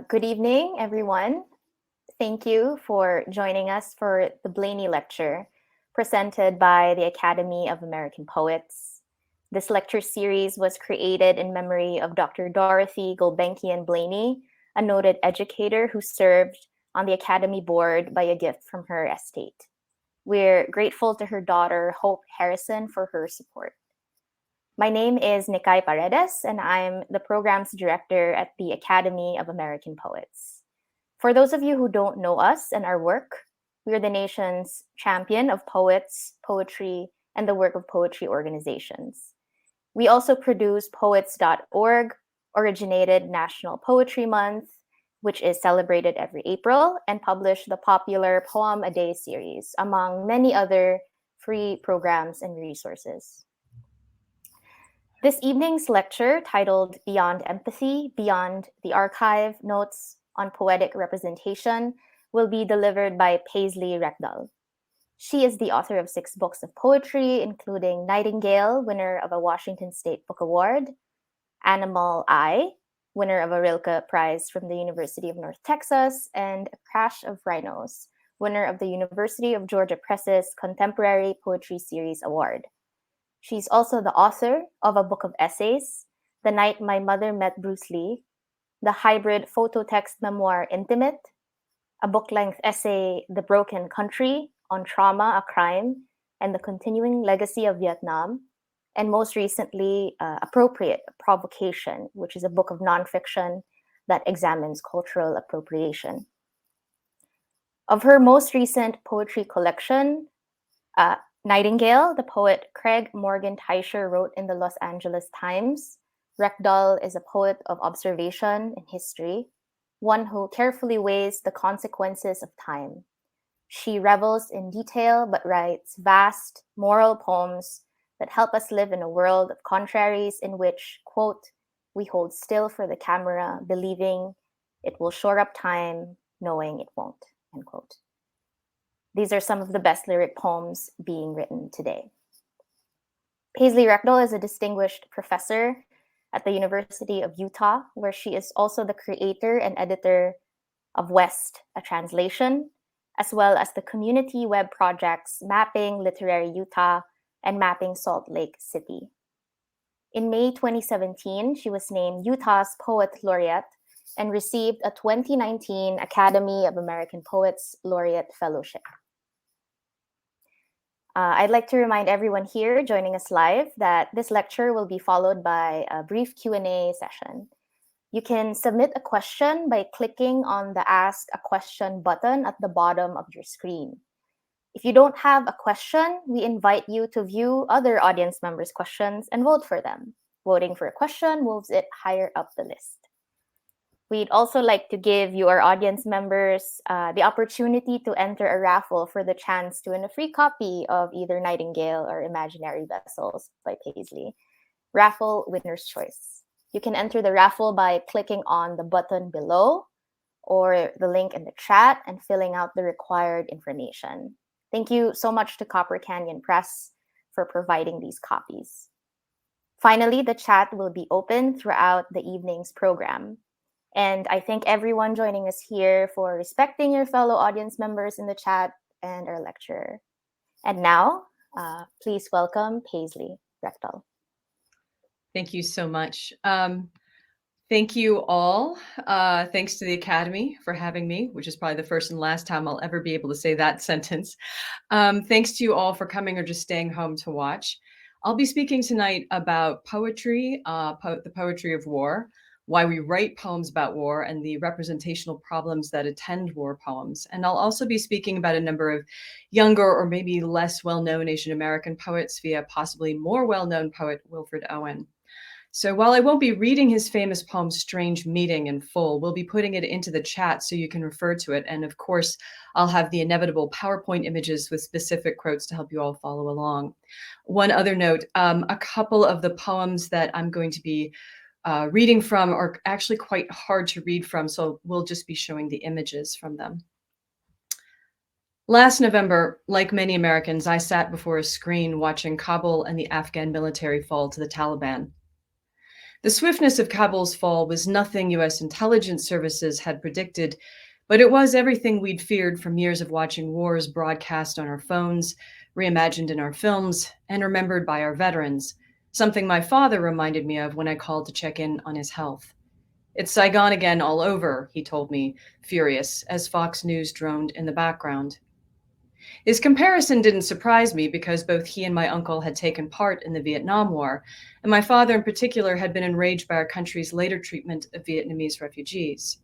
Good evening, everyone. Thank you for joining us for the Blaney Lecture, presented by the Academy of American Poets. This lecture series was created in memory of Dr. Dorothy Gulbenkian Blaney, a noted educator who served on the Academy board by a gift from her estate. We're grateful to her daughter, Hope Harrison, for her support. My name is Nikay Paredes, and I'm the programs director at the Academy of American Poets. For those of you who don't know us and our work, we are the nation's champion of poets, poetry, and the work of poetry organizations. We also produce Poets.org, originated National Poetry Month, which is celebrated every April, and publish the popular Poem a Day series, among many other free programs and resources. This evening's lecture, titled Beyond Empathy, Beyond the Archive, Notes on Poetic Representation, will be delivered by Paisley Rekdal. She is the author of 6 books of poetry, including Nightingale, winner of a Washington State Book Award, Animal Eye, winner of a Rilke Prize from the University of North Texas, and A Crash of Rhinos, winner of the University of Georgia Press's Contemporary Poetry Series Award. She's also the author of a book of essays, The Night My Mother Met Bruce Lee, the hybrid photo-text memoir Intimate, a book-length essay, The Broken Country, on trauma, a crime, and the continuing legacy of Vietnam, and most recently, Appropriate Provocation, which is a book of nonfiction that examines cultural appropriation. Of her most recent poetry collection, Nightingale, the poet Craig Morgan Teicher wrote in the Los Angeles Times, Rekdal is a poet of observation and history, one who carefully weighs the consequences of time. She revels in detail but writes vast moral poems that help us live in a world of contraries in which, quote, we hold still for the camera, believing it will shore up time, knowing it won't, end quote. These are some of the best lyric poems being written today. Paisley Rekdal is a distinguished professor at the University of Utah, where she is also the creator and editor of West, a translation, as well as the community web projects Mapping Literary Utah and Mapping Salt Lake City. In May 2017, she was named Utah's Poet Laureate and received a 2019 Academy of American Poets Laureate Fellowship. I'd like to remind everyone here joining us live that this lecture will be followed by a brief Q&A session. You can submit a question by clicking on the Ask a Question button at the bottom of your screen. If you don't have a question, we invite you to view other audience members' questions and vote for them. Voting for a question moves it higher up the list. We'd also like to give you, our audience members, the opportunity to enter a raffle for the chance to win a free copy of either Nightingale or Imaginary Vessels by Paisley. Raffle winner's choice. You can enter the raffle by clicking on the button below or the link in the chat and filling out the required information. Thank you so much to Copper Canyon Press for providing these copies. Finally, the chat will be open throughout the evening's program. And I thank everyone joining us here for respecting your fellow audience members in the chat and our lecturer. And now, please welcome Paisley Rekdal. Thank you so much. Thank you all. Thanks to the Academy for having me, which is probably the first and last time I'll ever be able to say that sentence. Thanks to you all for coming or just staying home to watch. I'll be speaking tonight about poetry, the poetry of war, why we write poems about war, and the representational problems that attend war poems. And I'll also be speaking about a number of younger or maybe less well-known Asian American poets via possibly more well-known poet Wilfred Owen. So while I won't be reading his famous poem, Strange Meeting, in full, we'll be putting it into the chat so you can refer to it. And of course, I'll have the inevitable PowerPoint images with specific quotes to help you all follow along. One other note, a couple of the poems that I'm going to be reading from are actually quite hard to read from, so we'll just be showing the images from them. Last November, like many Americans, I sat before a screen watching Kabul and the Afghan military fall to the Taliban. The swiftness of Kabul's fall was nothing U.S. intelligence services had predicted, but it was everything we'd feared from years of watching wars broadcast on our phones, reimagined in our films, and remembered by our veterans, something my father reminded me of when I called to check in on his health. It's Saigon again all over, he told me, furious, as Fox News droned in the background. His comparison didn't surprise me because both he and my uncle had taken part in the Vietnam War, and my father in particular had been enraged by our country's later treatment of Vietnamese refugees.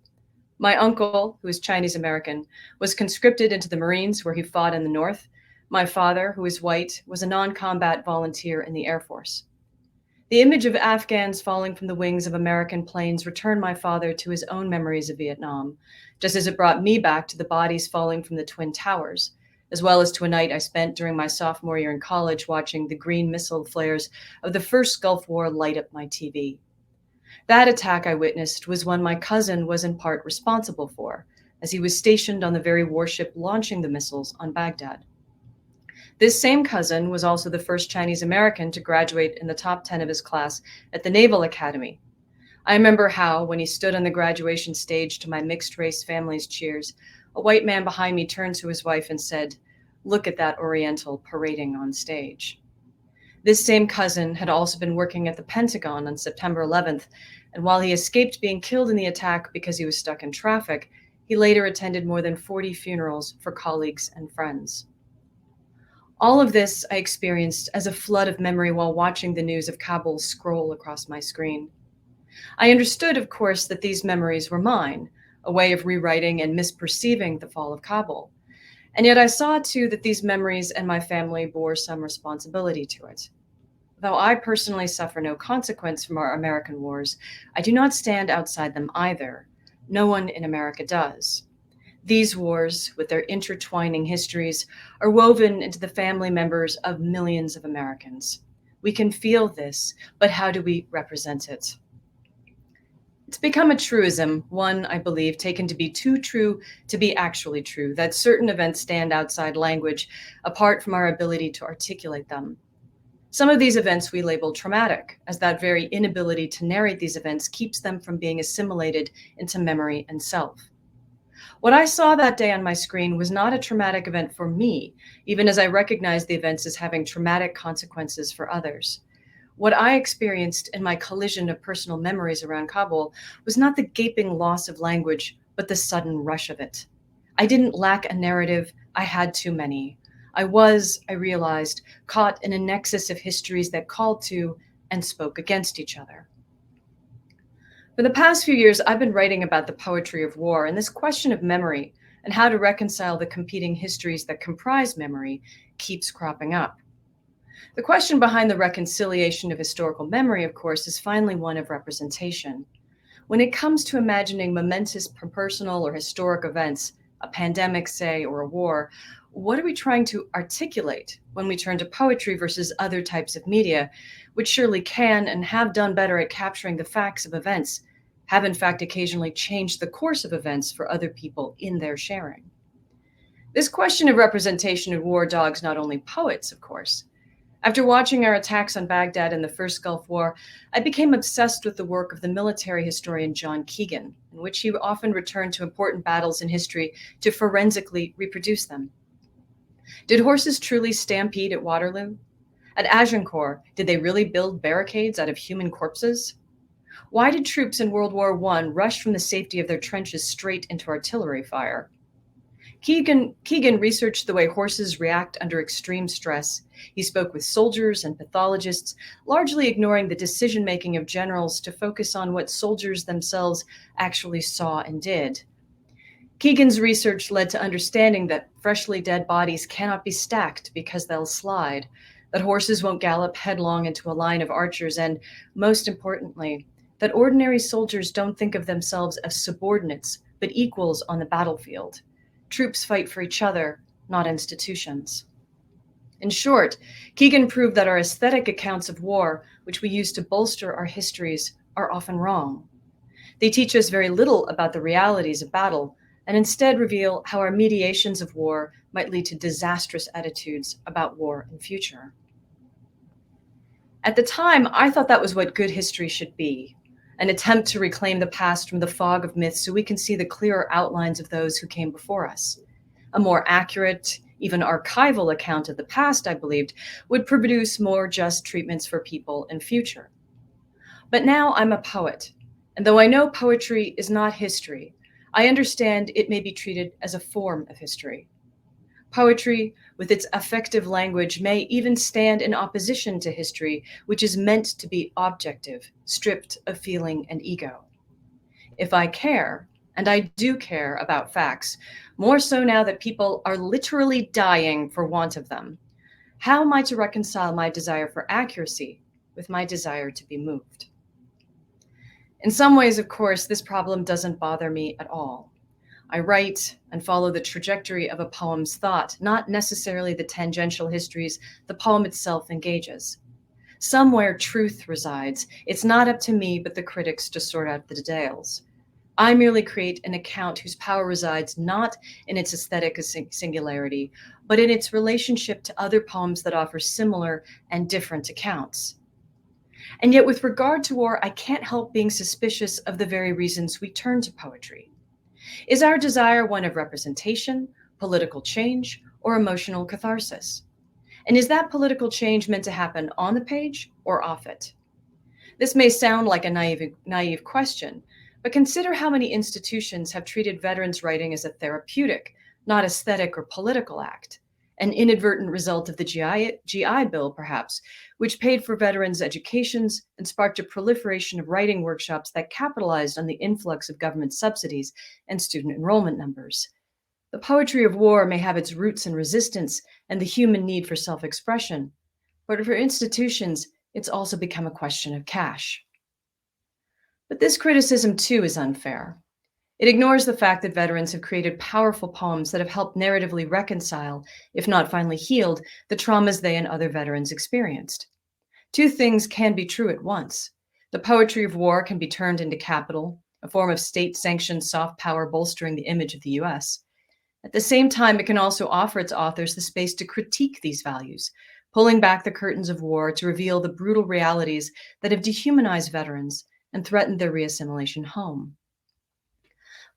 My uncle, who is Chinese American, was conscripted into the Marines where he fought in the North. My father, who is white, was a non-combat volunteer in the Air Force. The image of Afghans falling from the wings of American planes returned my father to his own memories of Vietnam, just as it brought me back to the bodies falling from the Twin Towers, as well as to a night I spent during my sophomore year in college watching the green missile flares of the first Gulf War light up my TV. That attack I witnessed was one my cousin was in part responsible for, as he was stationed on the very warship launching the missiles on Baghdad. This same cousin was also the first Chinese American to graduate in the top 10 of his class at the Naval Academy. I remember how, when he stood on the graduation stage to my mixed race family's cheers, a white man behind me turned to his wife and said, "Look at that Oriental parading on stage." This same cousin had also been working at the Pentagon on September 11th, and while he escaped being killed in the attack because he was stuck in traffic, he later attended more than 40 funerals for colleagues and friends. All of this I experienced as a flood of memory while watching the news of Kabul scroll across my screen. I understood, of course, that these memories were mine, a way of rewriting and misperceiving the fall of Kabul. And yet I saw, too, that these memories and my family bore some responsibility to it. Though I personally suffer no consequence from our American wars, I do not stand outside them either. No one in America does. These wars, with their intertwining histories, are woven into the family members of millions of Americans. We can feel this, but how do we represent it? It's become a truism, one, I believe, taken to be too true to be actually true, that certain events stand outside language, apart from our ability to articulate them. Some of these events we label traumatic, as that very inability to narrate these events keeps them from being assimilated into memory and self. What I saw that day on my screen was not a traumatic event for me, even as I recognized the events as having traumatic consequences for others. What I experienced in my collision of personal memories around Kabul was not the gaping loss of language, but the sudden rush of it. I didn't lack a narrative, I had too many. I realized, caught in a nexus of histories that called to and spoke against each other. For the past few years, I've been writing about the poetry of war, and this question of memory and how to reconcile the competing histories that comprise memory keeps cropping up. The question behind the reconciliation of historical memory, of course, is finally one of representation. When it comes to imagining momentous personal or historic events, a pandemic, say, or a war, what are we trying to articulate when we turn to poetry versus other types of media, which surely can and have done better at capturing the facts of events, have in fact occasionally changed the course of events for other people in their sharing? This question of representation in war dogs not only poets, of course. After watching our attacks on Baghdad in the first Gulf War, I became obsessed with the work of the military historian John Keegan, in which he often returned to important battles in history to forensically reproduce them. Did horses truly stampede at Waterloo? At Agincourt, did they really build barricades out of human corpses? Why did troops in World War I rush from the safety of their trenches straight into artillery fire? Keegan researched the way horses react under extreme stress. He spoke with soldiers and pathologists, largely ignoring the decision-making of generals to focus on what soldiers themselves actually saw and did. Keegan's research led to understanding that freshly dead bodies cannot be stacked because they'll slide, that horses won't gallop headlong into a line of archers, and, most importantly, that ordinary soldiers don't think of themselves as subordinates, but equals on the battlefield. Troops fight for each other, not institutions. In short, Keegan proved that our aesthetic accounts of war, which we use to bolster our histories, are often wrong. They teach us very little about the realities of battle, and instead reveal how our mediations of war might lead to disastrous attitudes about war and future. At the time, I thought that was what good history should be, an attempt to reclaim the past from the fog of myth so we can see the clearer outlines of those who came before us. A more accurate, even archival account of the past, I believed, would produce more just treatments for people in future. But now I'm a poet, and though I know poetry is not history, I understand it may be treated as a form of history. Poetry, with its affective language, may even stand in opposition to history, which is meant to be objective, stripped of feeling and ego. If I care, and I do care about facts, more so now that people are literally dying for want of them, how am I to reconcile my desire for accuracy with my desire to be moved? In some ways, of course, this problem doesn't bother me at all. I write and follow the trajectory of a poem's thought, not necessarily the tangential histories the poem itself engages. Somewhere truth resides. It's not up to me, but the critics to sort out the details. I merely create an account whose power resides not in its aesthetic singularity, but in its relationship to other poems that offer similar and different accounts. And yet, with regard to war, I can't help being suspicious of the very reasons we turn to poetry. Is our desire one of representation, political change, or emotional catharsis? And is that political change meant to happen on the page or off it? This may sound like a naive question, but consider how many institutions have treated veterans' writing as a therapeutic, not aesthetic or political act, an inadvertent result of the GI Bill, perhaps, which paid for veterans' educations and sparked a proliferation of writing workshops that capitalized on the influx of government subsidies and student enrollment numbers. The poetry of war may have its roots in resistance and the human need for self-expression, but for institutions, it's also become a question of cash. But this criticism, too, is unfair. It ignores the fact that veterans have created powerful poems that have helped narratively reconcile, if not finally healed, the traumas they and other veterans experienced. Two things can be true at once. The poetry of war can be turned into capital, a form of state-sanctioned soft power bolstering the image of the US. At the same time, it can also offer its authors the space to critique these values, pulling back the curtains of war to reveal the brutal realities that have dehumanized veterans and threatened their reassimilation home.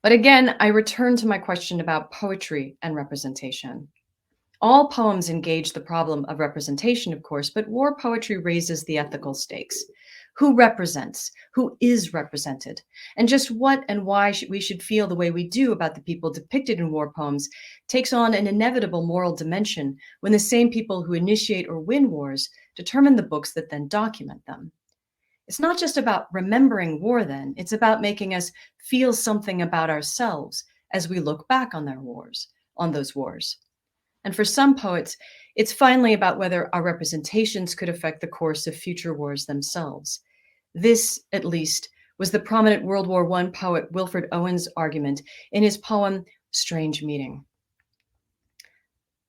But again, I return to my question about poetry and representation. All poems engage the problem of representation, of course, but war poetry raises the ethical stakes. Who represents? Who is represented? And just what and why we should feel the way we do about the people depicted in war poems takes on an inevitable moral dimension when the same people who initiate or win wars determine the books that then document them. It's not just about remembering war then, it's about making us feel something about ourselves as we look back on those wars. And for some poets, it's finally about whether our representations could affect the course of future wars themselves. This, at least, was the prominent World War I poet Wilfred Owen's argument in his poem, Strange Meeting.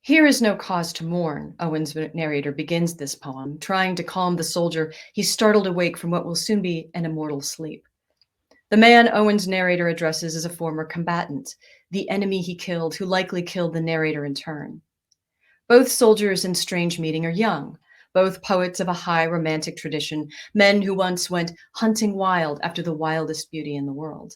Here is no cause to mourn, Owen's narrator begins this poem, trying to calm the soldier he's startled awake from what will soon be an immortal sleep. The man Owen's narrator addresses is a former combatant, the enemy he killed, who likely killed the narrator in turn. Both soldiers in Strange Meeting are young, both poets of a high romantic tradition, men who once went hunting wild after the wildest beauty in the world.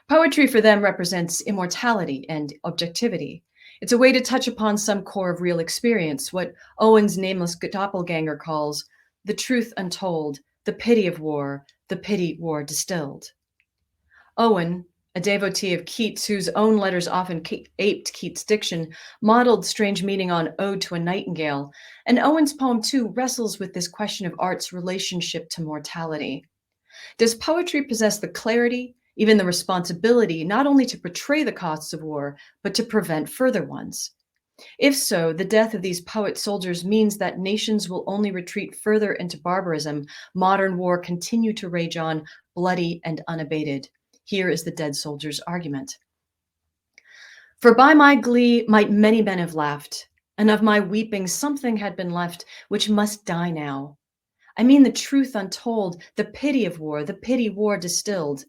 Poetry for them represents immortality and objectivity. It's a way to touch upon some core of real experience, what Owen's nameless doppelganger calls the truth untold, the pity of war, the pity war distilled. Owen, a devotee of Keats, whose own letters often aped Keats' diction, modeled Strange Meeting on Ode to a Nightingale, and Owen's poem too wrestles with this question of art's relationship to mortality. Does poetry possess the clarity, even the responsibility, not only to portray the costs of war, but to prevent further ones? If so, the death of these poet soldiers means that nations will only retreat further into barbarism, modern war continue to rage on, bloody and unabated. Here is the dead soldier's argument. For by my glee might many men have laughed, and of my weeping something had been left which must die now. I mean the truth untold, the pity of war, the pity war distilled.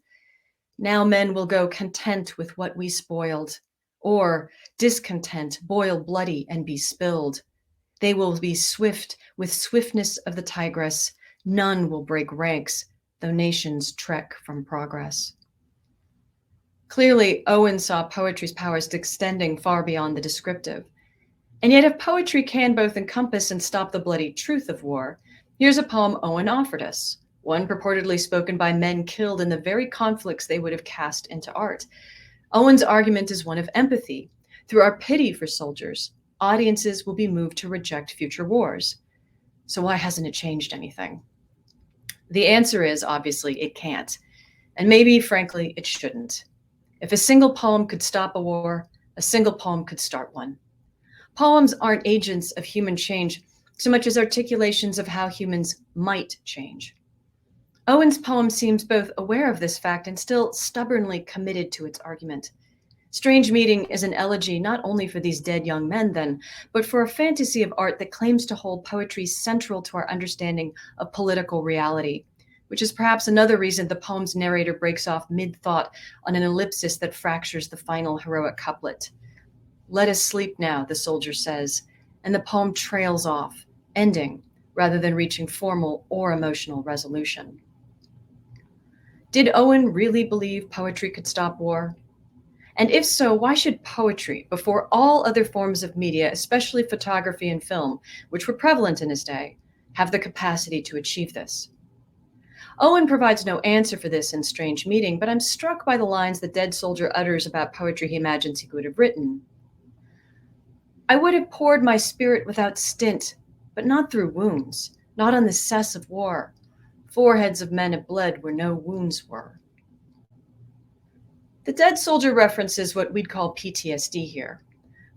Now men will go content with what we spoiled, or discontent, boil bloody and be spilled. They will be swift with swiftness of the tigress. None will break ranks, though nations trek from progress. Clearly, Owen saw poetry's powers extending far beyond the descriptive. And yet, if poetry can both encompass and stop the bloody truth of war, here's a poem Owen offered us, one purportedly spoken by men killed in the very conflicts they would have cast into art. Owen's argument is one of empathy. Through our pity for soldiers, audiences will be moved to reject future wars. So why hasn't it changed anything? The answer is, obviously, it can't. And maybe, frankly, it shouldn't. If a single poem could stop a war, a single poem could start one. Poems aren't agents of human change so much as articulations of how humans might change. Owen's poem seems both aware of this fact and still stubbornly committed to its argument. Strange Meeting is an elegy not only for these dead young men, then, but for a fantasy of art that claims to hold poetry central to our understanding of political reality, which is perhaps another reason the poem's narrator breaks off mid-thought on an ellipsis that fractures the final heroic couplet. Let us sleep now, the soldier says, and the poem trails off, ending rather than reaching formal or emotional resolution. Did Owen really believe poetry could stop war? And if so, why should poetry, before all other forms of media, especially photography and film, which were prevalent in his day, have the capacity to achieve this? Owen provides no answer for this in Strange Meeting, but I'm struck by the lines the dead soldier utters about poetry he imagines he could have written. I would have poured my spirit without stint, but not through wounds, not on the cess of war. Foreheads of men have bled where no wounds were. The dead soldier references what we'd call PTSD here.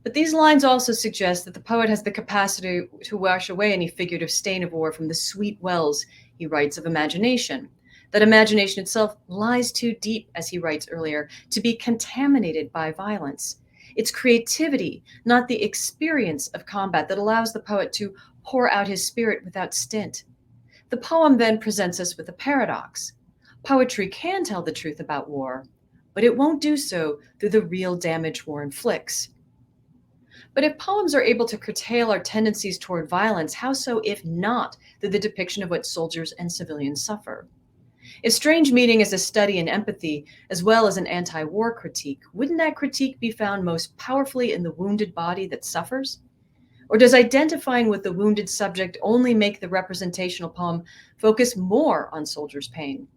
But these lines also suggest that the poet has the capacity to wash away any figurative stain of war from the sweet wells, he writes, of imagination. That imagination itself lies too deep, as he writes earlier, to be contaminated by violence. It's creativity, not the experience of combat, that allows the poet to pour out his spirit without stint. The poem then presents us with a paradox. Poetry can tell the truth about war, but it won't do so through the real damage war inflicts. But if poems are able to curtail our tendencies toward violence, how so if not through the depiction of what soldiers and civilians suffer? If Strange Meeting is a study in empathy as well as an anti-war critique, wouldn't that critique be found most powerfully in the wounded body that suffers? Or does identifying with the wounded subject only make the representational poem focus more on soldiers' pain,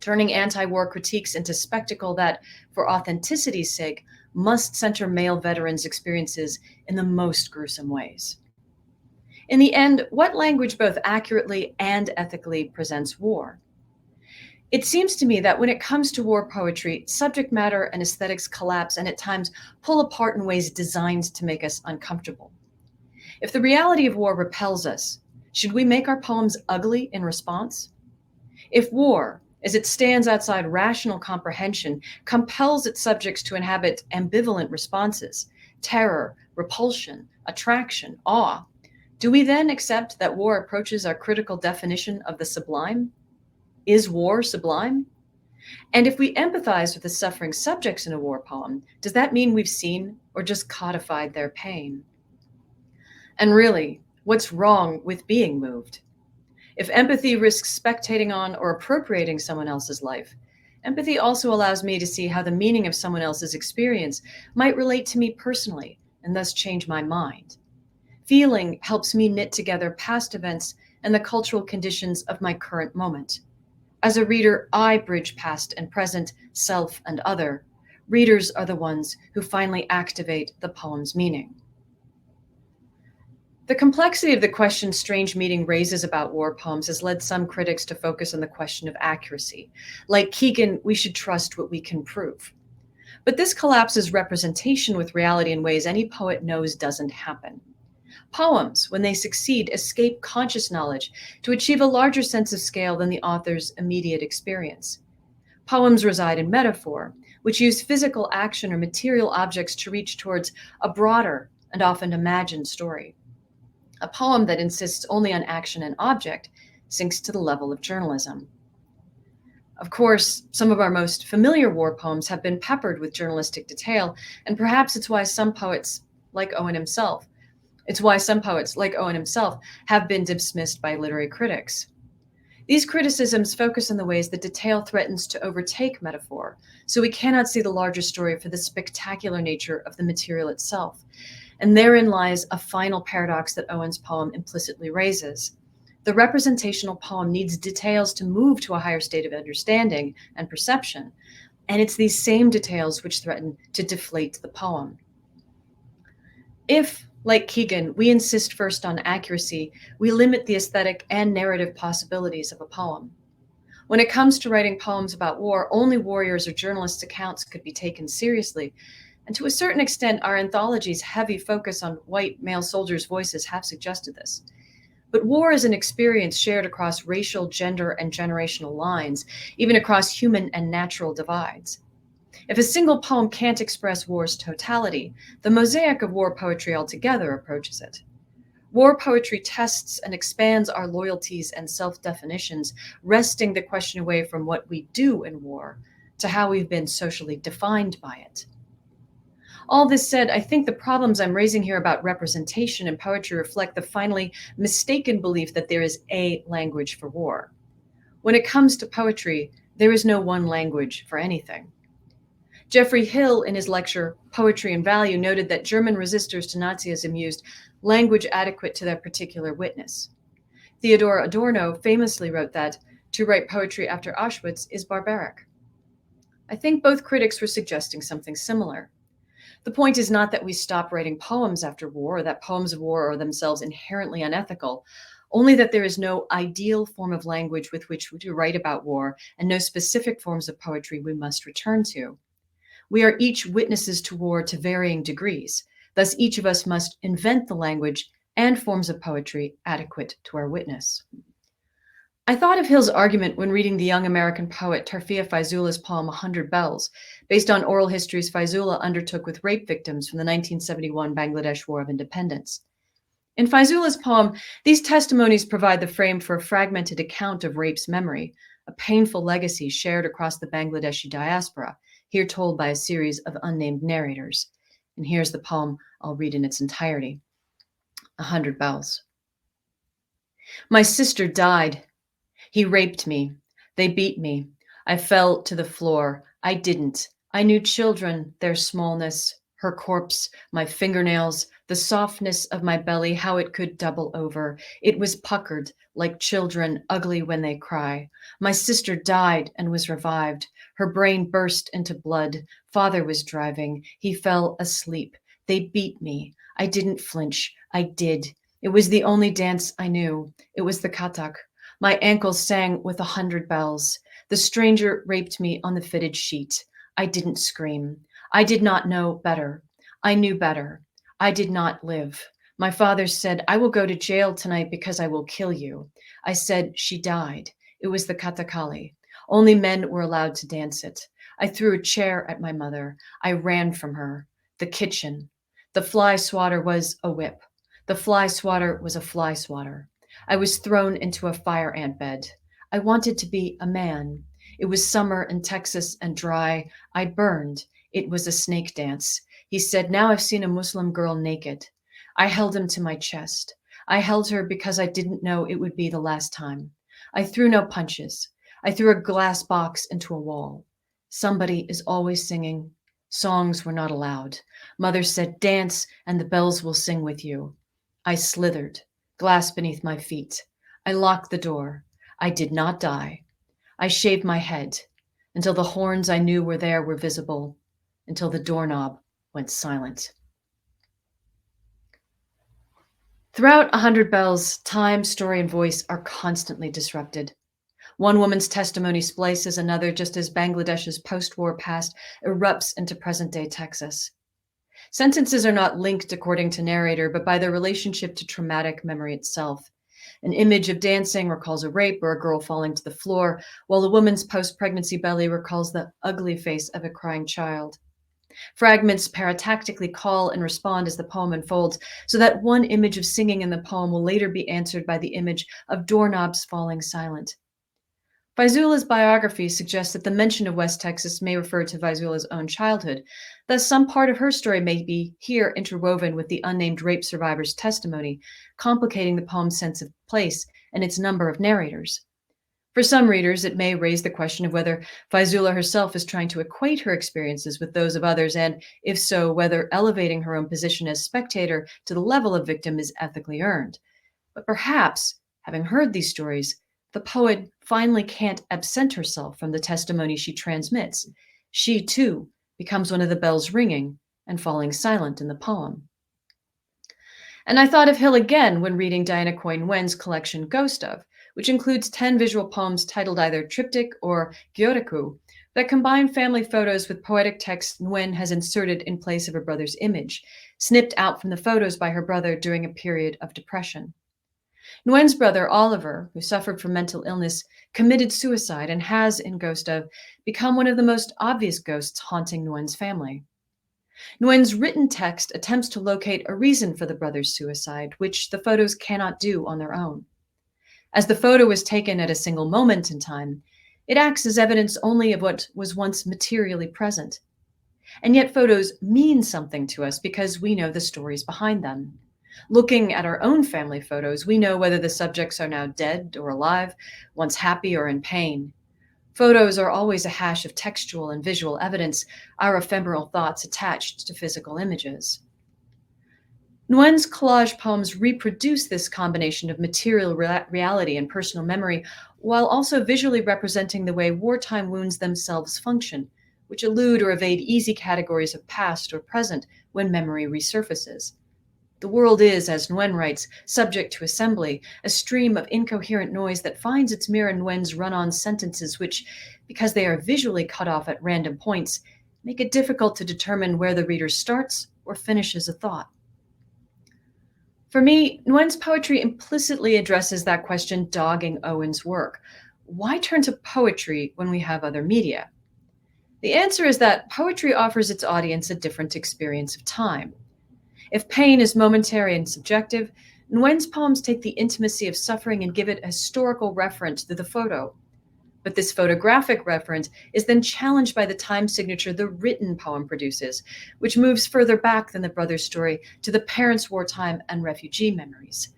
turning anti-war critiques into spectacle that, for authenticity's sake, must center male veterans' experiences in the most gruesome ways? In the end, what language both accurately and ethically presents war? It seems to me that when it comes to war poetry, subject matter and aesthetics collapse and at times pull apart in ways designed to make us uncomfortable. If the reality of war repels us, should we make our poems ugly in response? If war, as it stands outside rational comprehension, compels its subjects to inhabit ambivalent responses, terror, repulsion, attraction, awe, do we then accept that war approaches our critical definition of the sublime? Is war sublime? And if we empathize with the suffering subjects in a war poem, does that mean we've seen or just codified their pain? And really, what's wrong with being moved? If empathy risks spectating on or appropriating someone else's life, empathy also allows me to see how the meaning of someone else's experience might relate to me personally and thus change my mind. Feeling helps me knit together past events and the cultural conditions of my current moment. As a reader, I bridge past and present, self and other. Readers are the ones who finally activate the poem's meaning. The complexity of the question Strange Meeting raises about war poems has led some critics to focus on the question of accuracy. Like Keegan, we should trust what we can prove. But this collapses representation with reality in ways any poet knows doesn't happen. Poems, when they succeed, escape conscious knowledge to achieve a larger sense of scale than the author's immediate experience. Poems reside in metaphor, which use physical action or material objects to reach towards a broader and often imagined story. A poem that insists only on action and object sinks to the level of journalism. Of course, some of our most familiar war poems have been peppered with journalistic detail, and perhaps it's why some poets, like Owen himself, It's why some poets, like Owen himself, have been dismissed by literary critics. These criticisms focus on the ways that detail threatens to overtake metaphor, so we cannot see the larger story for the spectacular nature of the material itself. And therein lies a final paradox that Owen's poem implicitly raises. The representational poem needs details to move to a higher state of understanding and perception, and it's these same details which threaten to deflate the poem. If, like Keegan, we insist first on accuracy, we limit the aesthetic and narrative possibilities of a poem. When it comes to writing poems about war, only warriors' or journalists' accounts could be taken seriously. And to a certain extent, our anthology's heavy focus on white male soldiers' voices have suggested this. But war is an experience shared across racial, gender, and generational lines, even across human and natural divides. If a single poem can't express war's totality, the mosaic of war poetry altogether approaches it. War poetry tests and expands our loyalties and self-definitions, wresting the question away from what we do in war to how we've been socially defined by it. All this said, I think the problems I'm raising here about representation in poetry reflect the finally mistaken belief that there is a language for war. When it comes to poetry, there is no one language for anything. Geoffrey Hill, in his lecture, Poetry and Value, noted that German resistors to Nazism used language adequate to their particular witness. Theodor Adorno famously wrote that to write poetry after Auschwitz is barbaric. I think both critics were suggesting something similar. The point is not that we stop writing poems after war, or that poems of war are themselves inherently unethical, only that there is no ideal form of language with which to write about war, and no specific forms of poetry we must return to. We are each witnesses to war to varying degrees. Thus, each of us must invent the language and forms of poetry adequate to our witness. I thought of Hill's argument when reading the young American poet Tarfia Faizoula's poem 100 Bells, based on oral histories Faizoula undertook with rape victims from the 1971 Bangladesh War of Independence. In Faizoula's poem, these testimonies provide the frame for a fragmented account of rape's memory, a painful legacy shared across the Bangladeshi diaspora, here told by a series of unnamed narrators. And here's the poem I'll read in its entirety. 100 Bells. My sister died. He raped me. They beat me. I fell to the floor. I didn't. I knew children, their smallness, her corpse, my fingernails, the softness of my belly, how it could double over. It was puckered, like children, ugly when they cry. My sister died and was revived. Her brain burst into blood. Father was driving. He fell asleep. They beat me. I didn't flinch. I did. It was the only dance I knew. It was the katak. My ankles sang with 100 bells. The stranger raped me on the fitted sheet. I didn't scream. I did not know better. I knew better. I did not live. My father said, I will go to jail tonight because I will kill you. I said, she died. It was the katakali. Only men were allowed to dance it. I threw a chair at my mother. I ran from her. The kitchen. The fly swatter was a whip. The fly swatter was a fly swatter. I was thrown into a fire ant bed. I wanted to be a man. It was summer in Texas and dry. I burned. It was a snake dance. He said, now I've seen a Muslim girl naked. I held him to my chest. I held her because I didn't know it would be the last time. I threw no punches. I threw a glass box into a wall. Somebody is always singing. Songs were not allowed. Mother said, dance and the bells will sing with you. I slithered. Glass beneath my feet. I locked the door. I did not die. I shaved my head until the horns I knew were there were visible, until the doorknob went silent. Throughout 100 Bells, time, story, and voice are constantly disrupted. One woman's testimony splices another just as Bangladesh's post-war past erupts into present-day Texas. Sentences are not linked according to narrator, but by their relationship to traumatic memory itself. An image of dancing recalls a rape or a girl falling to the floor, while a woman's post-pregnancy belly recalls the ugly face of a crying child. Fragments paratactically call and respond as the poem unfolds, so that one image of singing in the poem will later be answered by the image of doorknobs falling silent. Faizoula's biography suggests that the mention of West Texas may refer to Faizoula's own childhood. Thus, some part of her story may be here interwoven with the unnamed rape survivor's testimony, complicating the poem's sense of place and its number of narrators. For some readers, it may raise the question of whether Faizoula herself is trying to equate her experiences with those of others, and if so, whether elevating her own position as spectator to the level of victim is ethically earned. But perhaps, having heard these stories, the poet finally can't absent herself from the testimony she transmits. She, too, becomes one of the bells ringing and falling silent in the poem. And I thought of Hill again when reading Diana Coyne Nguyen's collection Ghost of, which includes 10 visual poems titled either Triptych or Gyoraku that combine family photos with poetic text Nguyen has inserted in place of her brother's image, snipped out from the photos by her brother during a period of depression. Nguyen's brother, Oliver, who suffered from mental illness, committed suicide and has, in Ghost of, become one of the most obvious ghosts haunting Nguyen's family. Nguyen's written text attempts to locate a reason for the brother's suicide, which the photos cannot do on their own. As the photo was taken at a single moment in time, it acts as evidence only of what was once materially present. And yet photos mean something to us because we know the stories behind them. Looking at our own family photos, we know whether the subjects are now dead or alive, once happy or in pain. Photos are always a hash of textual and visual evidence, our ephemeral thoughts attached to physical images. Nguyen's collage poems reproduce this combination of material reality and personal memory, while also visually representing the way wartime wounds themselves function, which elude or evade easy categories of past or present when memory resurfaces. The world is, as Nguyen writes, subject to assembly, a stream of incoherent noise that finds its mirror in Nguyen's run-on sentences which, because they are visually cut off at random points, make it difficult to determine where the reader starts or finishes a thought. For me, Nguyen's poetry implicitly addresses that question dogging Owen's work. Why turn to poetry when we have other media? The answer is that poetry offers its audience a different experience of time. If pain is momentary and subjective, Nguyen's poems take the intimacy of suffering and give it a historical reference through the photo. But this photographic reference is then challenged by the time signature the written poem produces, which moves further back than the brother's story to the parents' wartime and refugee memories.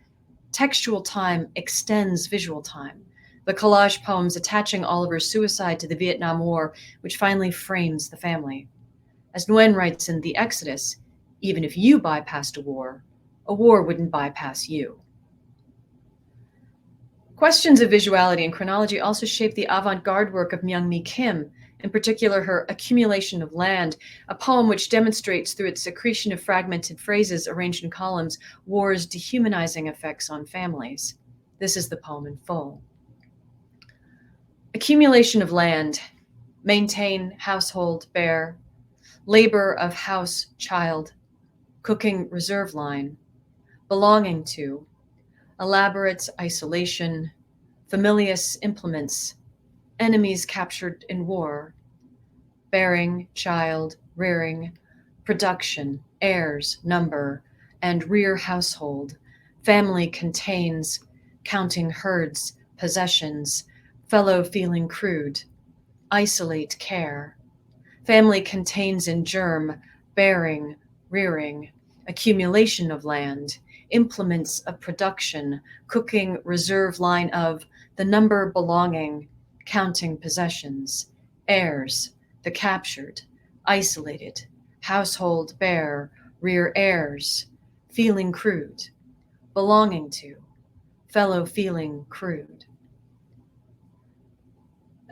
Textual time extends visual time, the collage poems attaching Oliver's suicide to the Vietnam War, which finally frames the family. As Nguyen writes in The Exodus, even if you bypassed a war wouldn't bypass you. Questions of visuality and chronology also shape the avant-garde work of Myung-Mi Kim, in particular her Accumulation of Land, a poem which demonstrates through its accretion of fragmented phrases arranged in columns war's dehumanizing effects on families. This is the poem in full. Accumulation of land, maintain household bare, labor of house child, cooking reserve line, belonging to, elaborate isolation, familius implements, enemies captured in war, bearing, child, rearing, production, heirs, number, and rear household, family contains, counting herds, possessions, fellow feeling crude, isolate care, family contains in germ, bearing, rearing, accumulation of land, implements of production, cooking reserve line of, the number belonging, counting possessions, heirs, the captured, isolated, household bare, rear heirs, feeling crude, belonging to, fellow feeling crude.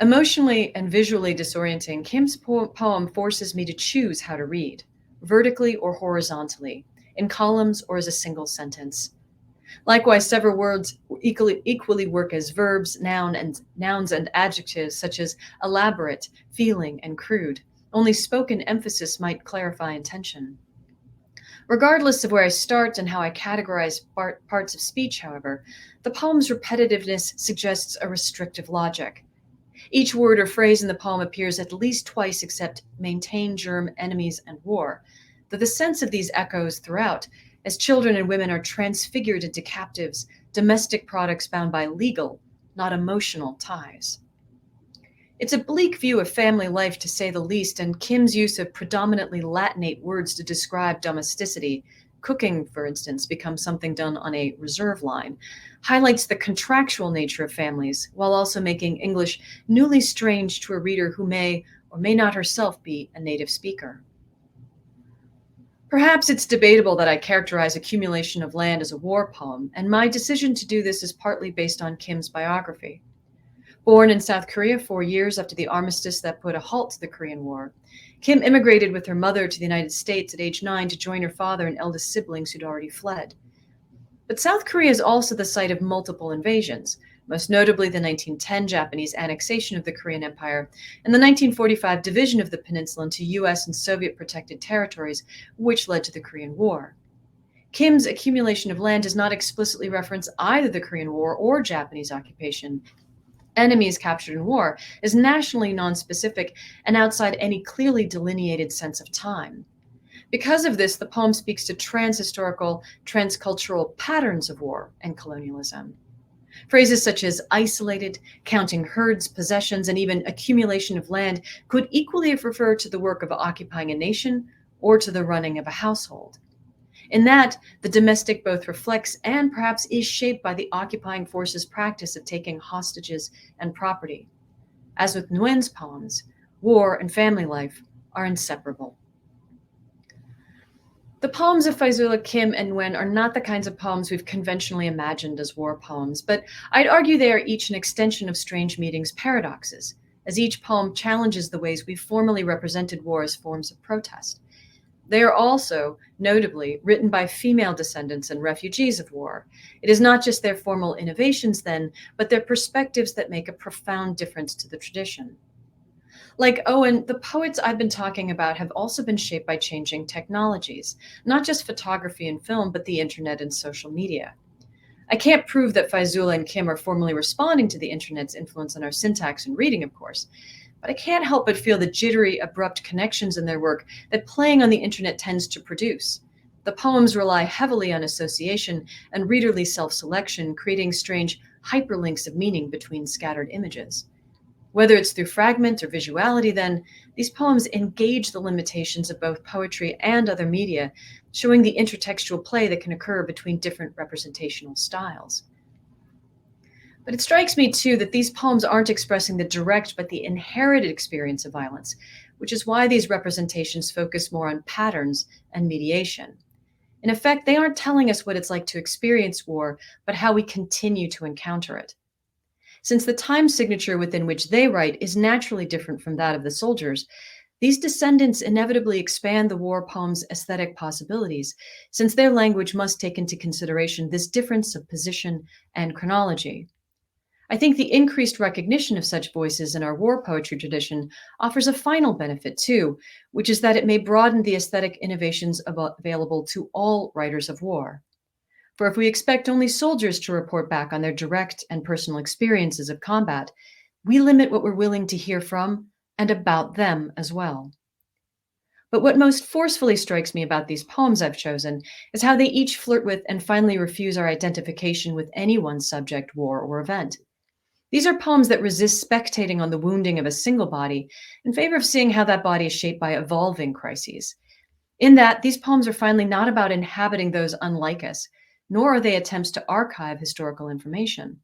Emotionally and visually disorienting, Kim's poem forces me to choose how to read, vertically or horizontally, in columns or as a single sentence. Likewise, several words equally work as verbs, nouns and adjectives, such as elaborate, feeling, and crude. Only spoken emphasis might clarify intention. Regardless of where I start and how I categorize parts of speech, however, the poem's repetitiveness suggests a restrictive logic. Each word or phrase in the poem appears at least twice except maintain, germ, enemies, and war, though the sense of these echoes throughout, as children and women are transfigured into captives, domestic products bound by legal, not emotional ties. It's a bleak view of family life, to say the least, and Kim's use of predominantly Latinate words to describe domesticity, cooking, for instance, becomes something done on a reserve line, highlights the contractual nature of families, while also making English newly strange to a reader who may or may not herself be a native speaker. Perhaps it's debatable that I characterize Accumulation of Land as a war poem, and my decision to do this is partly based on Kim's biography. Born in South Korea 4 years after the armistice that put a halt to the Korean War, Kim immigrated with her mother to the United States at age 9 to join her father and eldest siblings who'd already fled. But South Korea is also the site of multiple invasions, most notably the 1910 Japanese annexation of the Korean Empire and the 1945 division of the peninsula into US and Soviet protected territories, which led to the Korean War. Kim's Accumulation of Land does not explicitly reference either the Korean War or Japanese occupation. Enemies captured in war is nationally nonspecific and outside any clearly delineated sense of time. Because of this, the poem speaks to transhistorical, transcultural patterns of war and colonialism. Phrases such as isolated, counting herds, possessions, and even accumulation of land could equally refer to the work of occupying a nation or to the running of a household. In that, the domestic both reflects and perhaps is shaped by the occupying force's practice of taking hostages and property. As with Nguyen's poems, war and family life are inseparable. The poems of Faizoula, Kim, and Nguyen are not the kinds of poems we've conventionally imagined as war poems, but I'd argue they are each an extension of Strange Meeting's paradoxes, as each poem challenges the ways we've formally represented war as forms of protest. They are also, notably, written by female descendants and refugees of war. It is not just their formal innovations, then, but their perspectives that make a profound difference to the tradition. Like Owen, the poets I've been talking about have also been shaped by changing technologies, not just photography and film, but the internet and social media. I can't prove that Faizoula and Kim are formally responding to the internet's influence on our syntax and reading, of course, but I can't help but feel the jittery, abrupt connections in their work that playing on the internet tends to produce. The poems rely heavily on association and readerly self-selection, creating strange hyperlinks of meaning between scattered images. Whether it's through fragment or visuality, then, these poems engage the limitations of both poetry and other media, showing the intertextual play that can occur between different representational styles. But it strikes me, too, that these poems aren't expressing the direct but the inherited experience of violence, which is why these representations focus more on patterns and mediation. In effect, they aren't telling us what it's like to experience war, but how we continue to encounter it. Since the time signature within which they write is naturally different from that of the soldiers, these descendants inevitably expand the war poem's aesthetic possibilities, since their language must take into consideration this difference of position and chronology. I think the increased recognition of such voices in our war poetry tradition offers a final benefit too, which is that it may broaden the aesthetic innovations available to all writers of war. For if we expect only soldiers to report back on their direct and personal experiences of combat, we limit what we're willing to hear from and about them as well. But what most forcefully strikes me about these poems I've chosen is how they each flirt with and finally refuse our identification with any one subject, war, or event. These are poems that resist spectating on the wounding of a single body in favor of seeing how that body is shaped by evolving crises. In that, these poems are finally not about inhabiting those unlike us, nor are they attempts to archive historical information.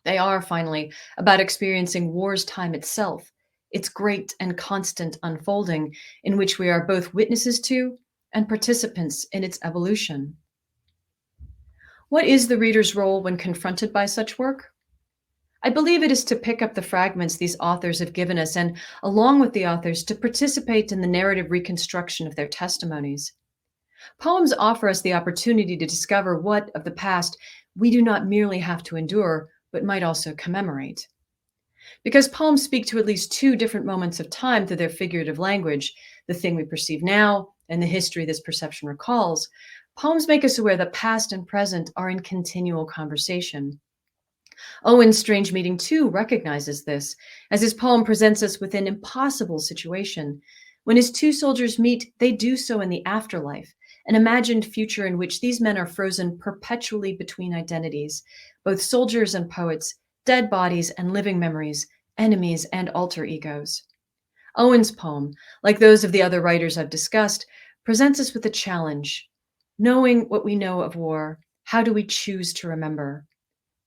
They are, finally, about experiencing war's time itself, its great and constant unfolding, in which we are both witnesses to and participants in its evolution. What is the reader's role when confronted by such work? I believe it is to pick up the fragments these authors have given us and, along with the authors, to participate in the narrative reconstruction of their testimonies. Poems offer us the opportunity to discover what, of the past, we do not merely have to endure, but might also commemorate. Because poems speak to at least two different moments of time through their figurative language, the thing we perceive now and the history this perception recalls, poems make us aware that past and present are in continual conversation. Owen's Strange Meeting, too, recognizes this, as his poem presents us with an impossible situation. When his two soldiers meet, they do so in the afterlife, an imagined future in which these men are frozen perpetually between identities, both soldiers and poets, dead bodies and living memories, enemies, and alter egos. Owen's poem, like those of the other writers I've discussed, presents us with a challenge. Knowing what we know of war, how do we choose to remember?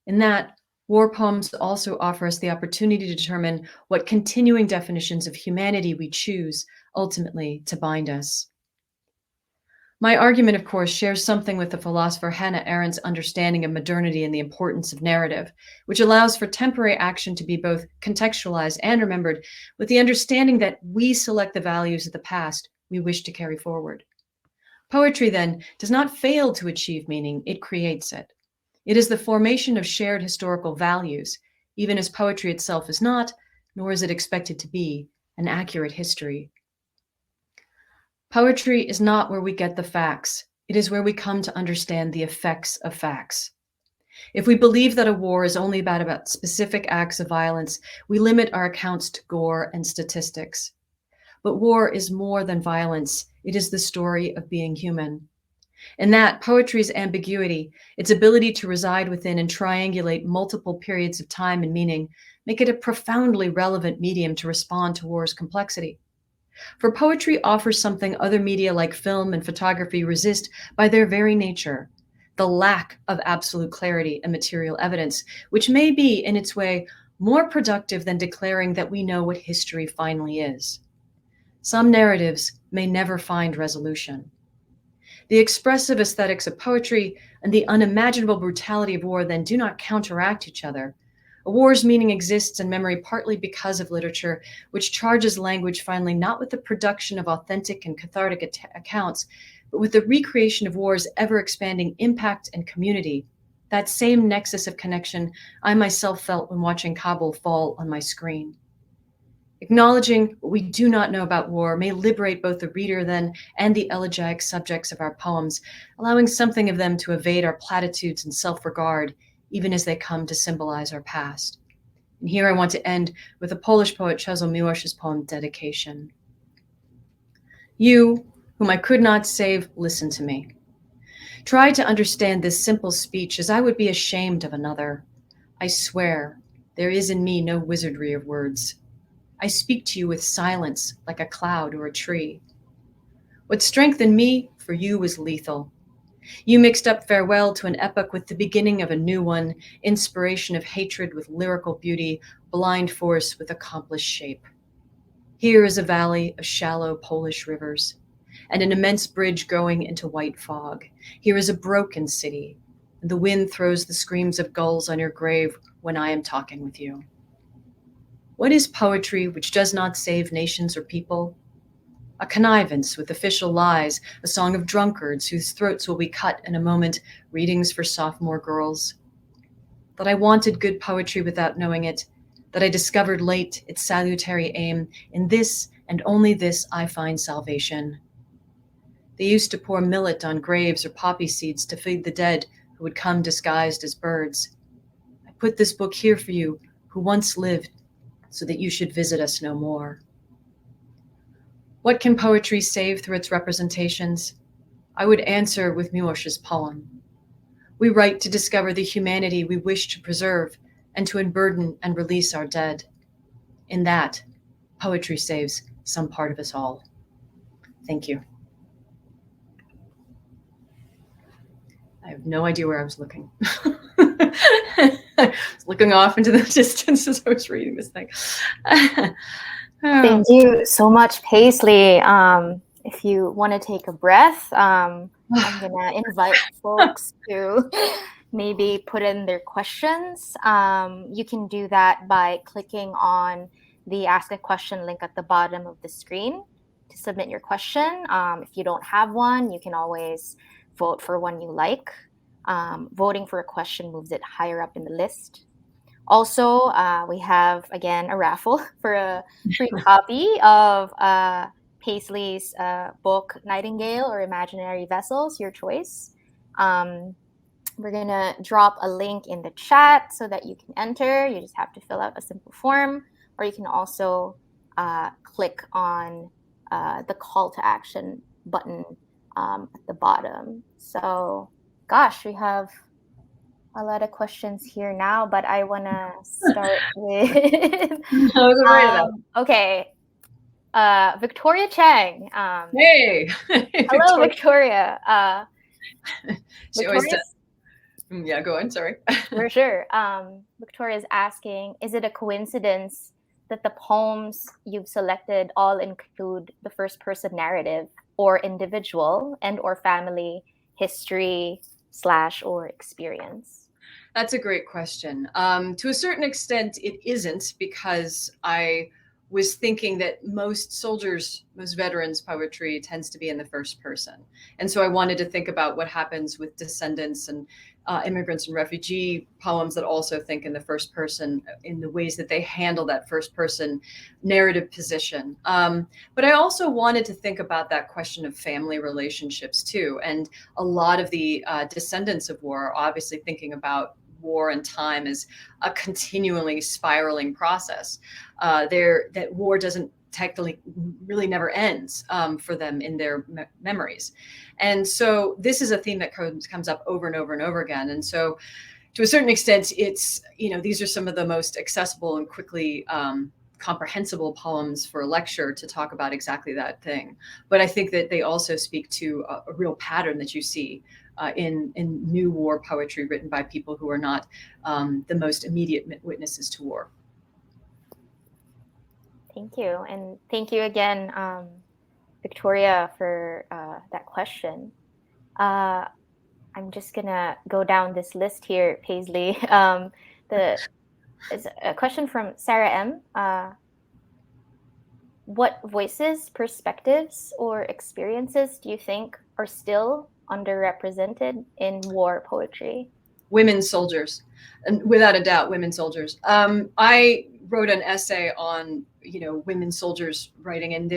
In that, war poems also offer us the opportunity to determine what continuing definitions of humanity we choose ultimately to bind us. My argument, of course, shares something with the philosopher Hannah Arendt's understanding of modernity and the importance of narrative, which allows for temporary action to be both contextualized and remembered, with the understanding that we select the values of the past we wish to carry forward. Poetry, then, does not fail to achieve meaning, it creates it. It is the formation of shared historical values, even as poetry itself is not, nor is it expected to be, an accurate history. Poetry is not where we get the facts. It is where we come to understand the effects of facts. If we believe that a war is only about specific acts of violence, we limit our accounts to gore and statistics. But war is more than violence. It is the story of being human. In that, poetry's ambiguity, its ability to reside within and triangulate multiple periods of time and meaning, make it a profoundly relevant medium to respond to war's complexity. For poetry offers something other media like film and photography resist by their very nature, the lack of absolute clarity and material evidence, which may be, in its way, more productive than declaring that we know what history finally is. Some narratives may never find resolution. The expressive aesthetics of poetry and the unimaginable brutality of war then do not counteract each other. A war's meaning exists in memory partly because of literature, which charges language finally not with the production of authentic and cathartic accounts, but with the recreation of war's ever-expanding impact and community, that same nexus of connection I myself felt when watching Kabul fall on my screen. Acknowledging what we do not know about war may liberate both the reader then and the elegiac subjects of our poems, allowing something of them to evade our platitudes and self-regard, even as they come to symbolize our past. And here I want to end with the Polish poet Czesław Miłosz's poem, Dedication. You, whom I could not save, listen to me. Try to understand this simple speech as I would be ashamed of another. I swear, there is in me no wizardry of words. I speak to you with silence like a cloud or a tree. What strengthened me for you was lethal. You mixed up farewell to an epoch with the beginning of a new one, inspiration of hatred with lyrical beauty, blind force with accomplished shape. Here is a valley of shallow Polish rivers, and an immense bridge going into white fog. Here is a broken city, and the wind throws the screams of gulls on your grave when I am talking with you. What is poetry which does not save nations or people? A connivance with official lies, a song of drunkards whose throats will be cut in a moment, readings for sophomore girls. That I wanted good poetry without knowing it, that I discovered late its salutary aim, in this and only this I find salvation. They used to pour millet on graves or poppy seeds to feed the dead who would come disguised as birds. I put this book here for you, who once lived, so that you should visit us no more. What can poetry save through its representations? I would answer with Miłosz's poem. We write to discover the humanity we wish to preserve and to unburden and release our dead. In that, poetry saves some part of us all. Thank you. I have no idea where I was looking. I was looking off into the distance as I was reading this thing. Thank you so much, Paisley. If you want to take a breath, I'm going to invite folks to maybe put in their questions. You can do that by clicking on the Ask a Question link at the bottom of the screen to submit your question. If you don't have one, you can always vote for one you like. Voting for a question moves it higher up in the list. Also, we have, again, a raffle for a free copy of Paisley's book, Nightingale or Imaginary Vessels, your choice. We're going to drop a link in the chat so that you can enter. You just have to fill out a simple form, or you can also click on the call to action button at the bottom. So, gosh, we have a lot of questions here now, but I want to start with I was afraid of that. Okay, Victoria Chang. Hey, Hello, Victoria. Victoria. She always does. Victoria's Yeah, go on. Sorry. for sure. Victoria's asking, is it a coincidence that the poems you've selected all include the first person narrative or individual and or family history slash or experience? That's a great question. To a certain extent, it isn't, because I was thinking that most soldiers, most veterans poetry tends to be in the first person. And so I wanted to think about what happens with descendants and immigrants and refugee poems that also think in the first person, in the ways that they handle that first person narrative position. But I also wanted to think about that question of family relationships too. And a lot of the descendants of war are obviously thinking about war and time is a continually spiraling process. That war doesn't technically really never ends for them in their memories. And so this is a theme that comes up over and over and over again. And so to a certain extent, it's, these are some of the most accessible and quickly comprehensible poems for a lecture to talk about exactly that thing. But I think that they also speak to a real pattern that you see in new war poetry written by people who are not the most immediate witnesses to war. Thank you. And thank you again, Victoria, for that question. I'm just going to go down this list here, Paisley. Is a question from Sarah M. What voices, perspectives, or experiences do you think are still underrepresented in war poetry? Women soldiers, and without a doubt, women soldiers. I wrote an essay on women soldiers writing, and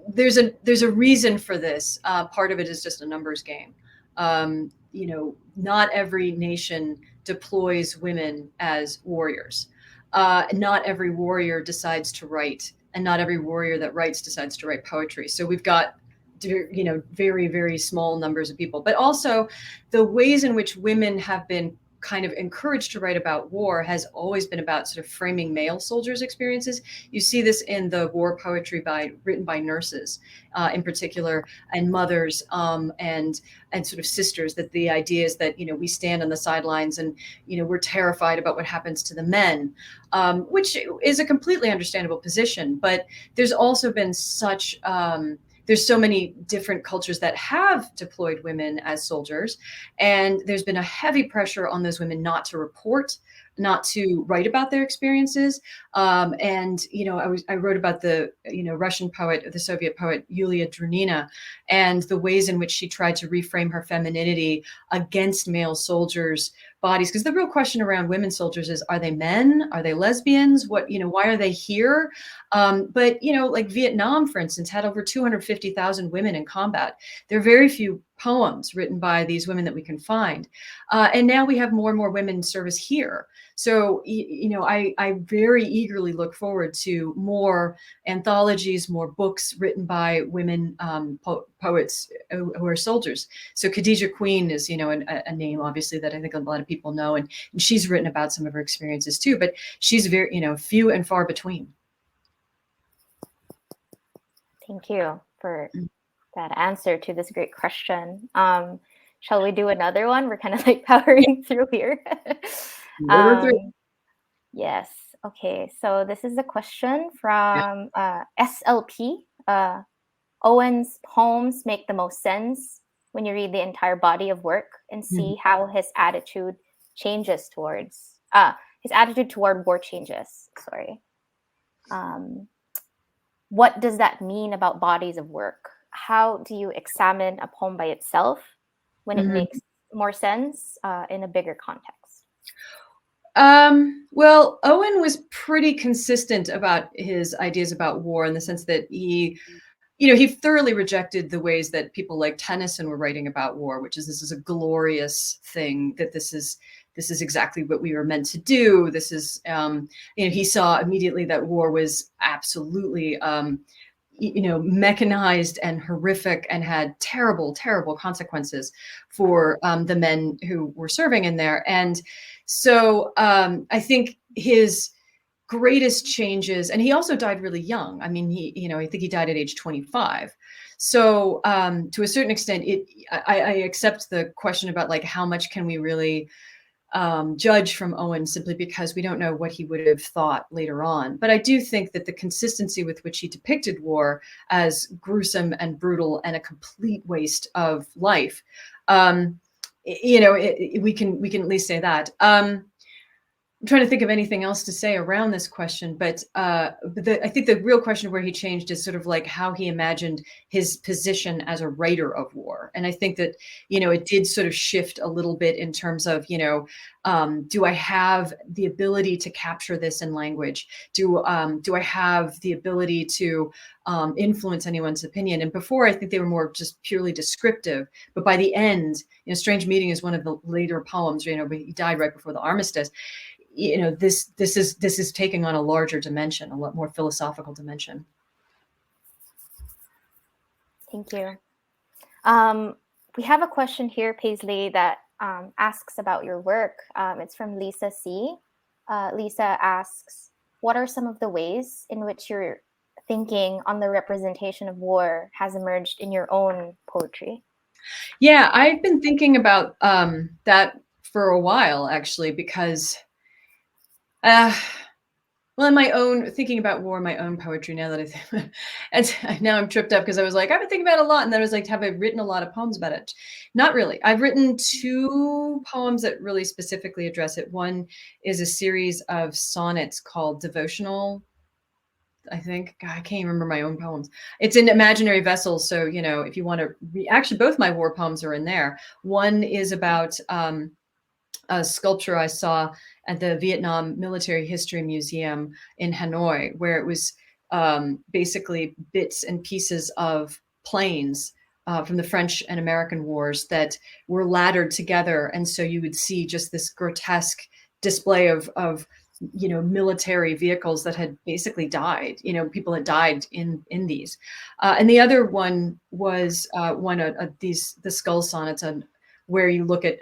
there's a reason for this. Part of it is just a numbers game. Not every nation deploys women as warriors. Not every warrior decides to write, and not every warrior that writes decides to write poetry. So we've got very, very small numbers of people, but also the ways in which women have been kind of encouraged to write about war has always been about sort of framing male soldiers' experiences. You see this in the war poetry written by nurses, in particular, and mothers, and sort of sisters. That the idea is that we stand on the sidelines and we're terrified about what happens to the men, which is a completely understandable position. But there's also been there's so many different cultures that have deployed women as soldiers, and there's been a heavy pressure on those women not to report, not to write about their experiences. I wrote about the Russian poet, the Soviet poet Yulia Drunina, and the ways in which she tried to reframe her femininity against male soldiers' bodies. Because the real question around women soldiers is: are they men? Are they lesbians? Why are they here? But like Vietnam, for instance, had over 250,000 women in combat. There are very few poems written by these women that we can find. And now we have more and more women in service here. So, I very eagerly look forward to more anthologies, more books written by women poets who are soldiers. So Khadija Queen is, a name, obviously, that I think a lot of people know. And she's written about some of her experiences too, but she's very, few and far between. Thank you for that answer to this great question. Shall we do another one? We're kind of like powering through here. Yes. Okay. So this is a question from SLP. Owen's poems make the most sense when you read the entire body of work and see how his attitude changes towards his attitude toward war changes. Sorry. What does that mean about bodies of work? How do you examine a poem by itself when it makes more sense in a bigger context? Well, Owen was pretty consistent about his ideas about war, in the sense that he thoroughly rejected the ways that people like Tennyson were writing about war, which is, this is a glorious thing, that this is exactly what we were meant to do. This is, he saw immediately that war was absolutely, mechanized and horrific and had terrible, terrible consequences for the men who were serving in there. And so I think his greatest changes, and he also died really young. I mean, I think he died at age 25. So to a certain extent, I accept the question about like, how much can we really judge from Owen simply because we don't know what he would have thought later on. But I do think that the consistency with which he depicted war as gruesome and brutal and a complete waste of life, we can at least say that. I'm trying to think of anything else to say around this question, but I think the real question where he changed is sort of like how he imagined his position as a writer of war. And I think that, it did sort of shift a little bit in terms of, do I have the ability to capture this in language? Do I have the ability to influence anyone's opinion? And before, I think they were more just purely descriptive. But by the end, Strange Meeting is one of the later poems, but he died right before the armistice. This is taking on a larger dimension, a lot more philosophical dimension. Thank you. We have a question here, Paisley, that asks about your work. It's from Lisa C. Lisa asks, what are some of the ways in which your thinking on the representation of war has emerged in your own poetry? Yeah, I've been thinking about that for a while, actually, because in my own thinking about war, my own poetry, now that I think, and now I'm tripped up because I was like, I've been thinking about it a lot. And then I was like, have I written a lot of poems about it? Not really. I've written 2 poems that really specifically address it. One is a series of sonnets called Devotional. I think, God, I can't even remember my own poems. It's in Imaginary Vessels. So, if you want to actually, both my war poems are in there. One is about a sculpture I saw at the Vietnam Military History Museum in Hanoi, where it was basically bits and pieces of planes from the French and American wars that were laddered together. And so you would see just this grotesque display of military vehicles that had basically died. People had died in these. And the other one was the skull sonnets, where you look at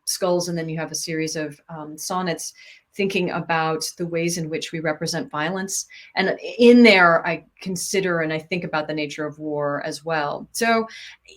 skulls, and then you have a series of sonnets thinking about the ways in which we represent violence. And in there, I consider and I think about the nature of war as well. So,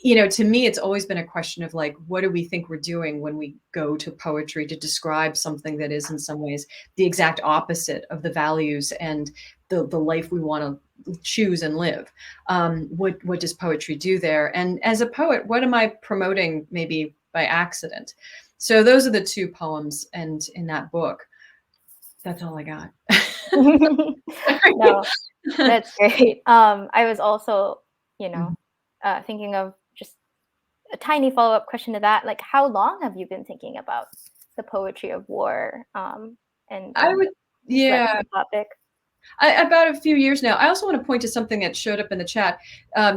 to me, it's always been a question of like, what do we think we're doing when we go to poetry to describe something that is in some ways the exact opposite of the values and the life we want to choose and live? What does poetry do there? And as a poet, what am I promoting maybe by accident? So those are the 2 poems, and in that book, that's all I got. No, that's great. I was also, thinking of just a tiny follow-up question to that. Like, how long have you been thinking about the poetry of war? And I would, yeah. Topic. About a few years now. I also want to point to something that showed up in the chat.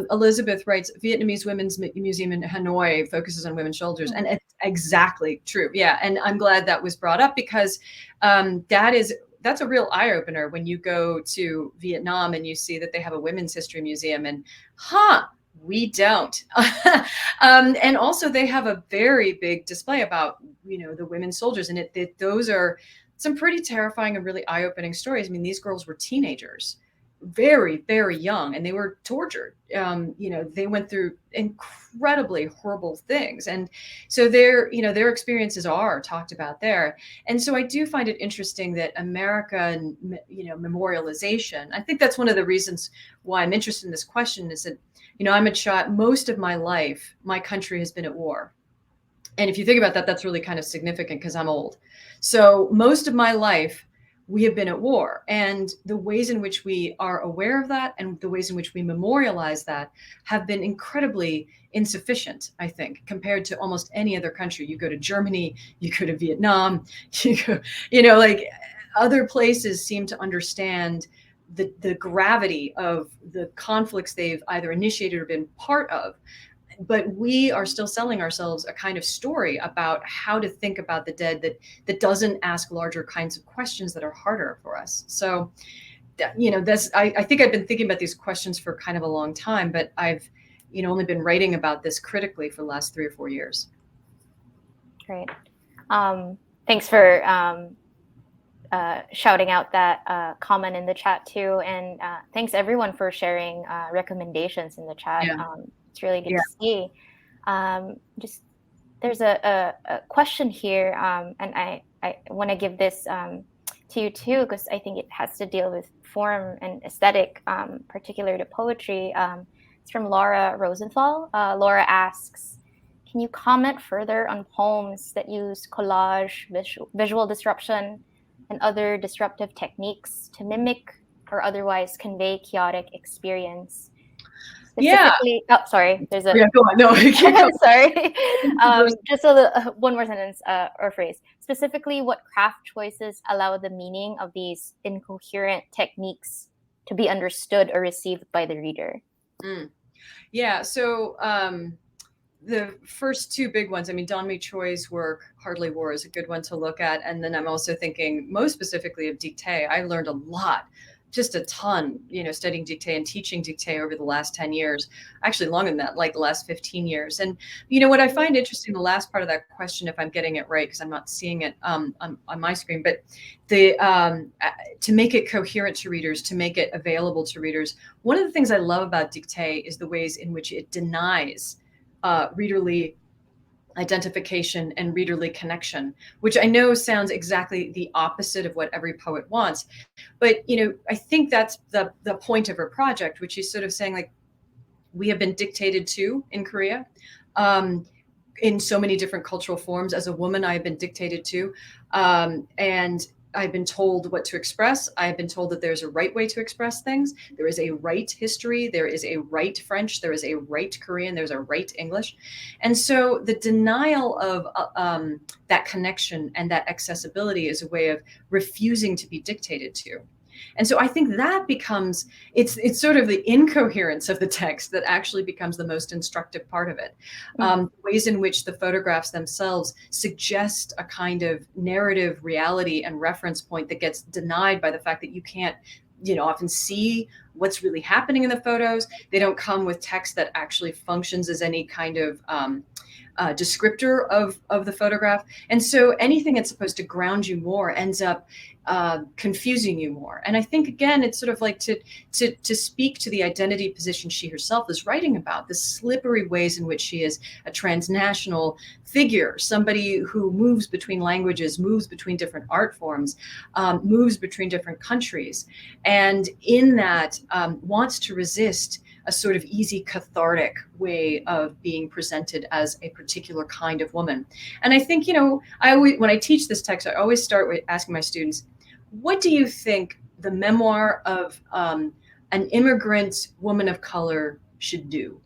Elizabeth writes, Vietnamese Women's Museum in Hanoi focuses on women's shoulders. And it's exactly true. Yeah. And I'm glad that was brought up, because that's a real eye opener when you go to Vietnam and you see that they have a women's history museum, and we don't. And also they have a very big display about, the women soldiers, and those are some pretty terrifying and really eye-opening stories. I mean, these girls were teenagers, very, very young, and they were tortured. They went through incredibly horrible things. And so their experiences are talked about there. And so I do find it interesting that American, memorialization, I think that's one of the reasons why I'm interested in this question, is that, I'm a child, most of my life, my country has been at war. And if you think about that, that's really kind of significant because I'm old. So most of my life, we have been at war. And the ways in which we are aware of that and the ways in which we memorialize that have been incredibly insufficient, I think, compared to almost any other country. You go to Germany, you go to Vietnam, like other places seem to understand the gravity of the conflicts they've either initiated or been part of. But we are still selling ourselves a kind of story about how to think about the dead that doesn't ask larger kinds of questions that are harder for us. So I think I've been thinking about these questions for kind of a long time, but I've, only been writing about this critically for the last 3 or 4 years. Great. Thanks for shouting out that comment in the chat too, and thanks everyone for sharing recommendations in the chat. Yeah. It's really good to see. Just there's a question here, and I want to give this to you too, because I think it has to deal with form and aesthetic, particular to poetry. It's from Laura Rosenthal. Laura asks, can you comment further on poems that use collage, visual disruption, and other disruptive techniques to mimic or otherwise convey chaotic experience? Specifically, sorry. There's a go on. No, sorry. Just one more sentence or phrase. Specifically, what craft choices allow the meaning of these incoherent techniques to be understood or received by the reader? Yeah. So the first two big ones, Donmi Choi's work, Hardly War, is a good one to look at. And then I'm also thinking most specifically of dictée. I learned a lot, just a ton, studying dictée and teaching dictée over the last 10 years, actually longer than that, like the last 15 years. And, what I find interesting, the last part of that question, if I'm getting it right, because I'm not seeing it on my screen, but to make it coherent to readers, to make it available to readers, one of the things I love about dictée is the ways in which it denies readerly identification and readerly connection, which I know sounds exactly the opposite of what every poet wants. But, I think that's the point of her project, which is sort of saying, like, we have been dictated to in Korea in so many different cultural forms. As a woman, I have been dictated to. And I've been told what to express. I've been told that there's a right way to express things. There is a right history. There is a right French. There is a right Korean. There's a right English. And so the denial of that connection and that accessibility is a way of refusing to be dictated to. And so I think that becomes, it's sort of the incoherence of the text that actually becomes the most instructive part of it. Ways in which the photographs themselves suggest a kind of narrative reality and reference point that gets denied by the fact that you can't, often see what's really happening in the photos. They don't come with text that actually functions as any kind of descriptor of the photograph. And so anything that's supposed to ground you more ends up confusing you more. And I think, again, it's sort of like to speak to the identity position she herself is writing about, the slippery ways in which she is a transnational figure, somebody who moves between languages, moves between different art forms, moves between different countries, and in that wants to resist a sort of easy, cathartic way of being presented as a particular kind of woman. And I think, when I teach this text, I always start with asking my students, what do you think the memoir of an immigrant woman of color should do?